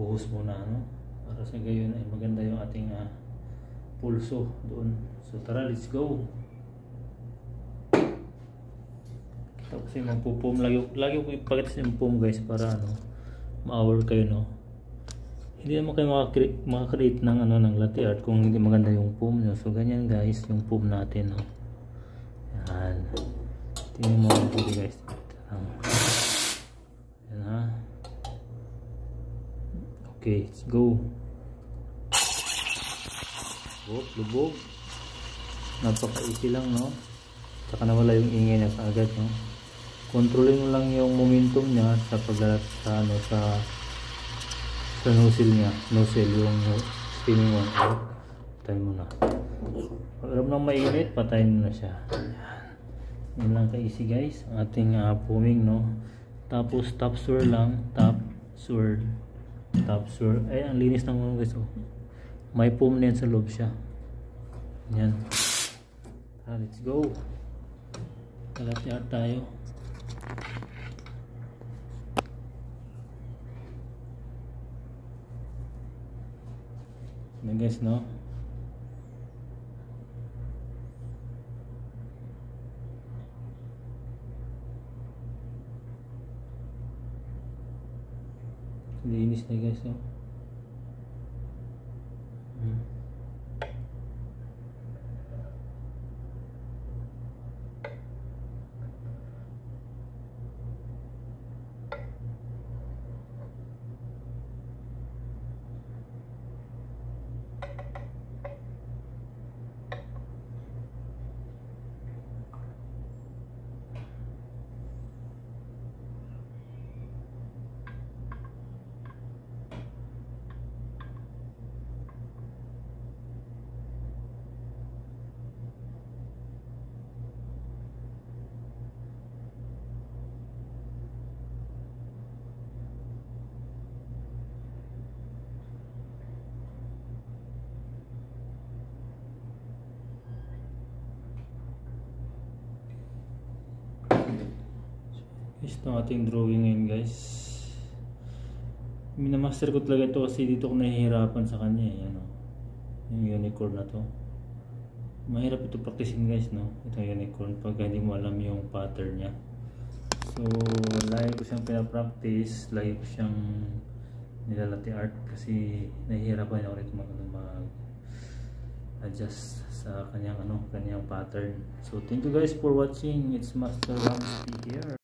buhos muna, ano, para sa gayon ay maganda yung ating pulso doon. So tara, let's go. Tapos yung magpupum, lagi ko ipakita yung pum guys, para ano, ma-hour kayo, no. Hindi naman kayo makakreate ng ano, ng latte art kung hindi maganda yung pum nyo. So ganyan guys yung pum natin, no. Yan, tingnan mo mabuti guys. Yan ha. Okay, let's go. Lubog. Napaka-easy lang, no. Saka nawala yung ingay na kaagad, no. Kontrolin mo lang yung momentum niya sa paglalat sa ano, sa nozzle niya, yung steaming one. Patayin mo na. Pag alam nang mainit, patayin mo na siya. Yan lang ka-easy guys ang ating foaming, no. Tapos top swirl lang, top swirl. Ay, ang linis ng mga guys, oh. May foam na yan sa loob siya. Yan. Let's go. Latte art tayo. Yan guys, no. Linis na guys, no. Ito ating drawing ngayon guys. Minamaster ko talaga ito kasi dito ko nahihirapan sa kanya, yan, oh. Yung unicorn na to, mahirap ito practicein guys, no. Itong unicorn pag hindi mo alam yung pattern nya. So lagi ko siyang pinapractice, lagi ko siyang nilalate art kasi nahihirapan ako rito mag-adjust sa kanyang pattern. So thank you guys for watching. It's Master Ramsey here.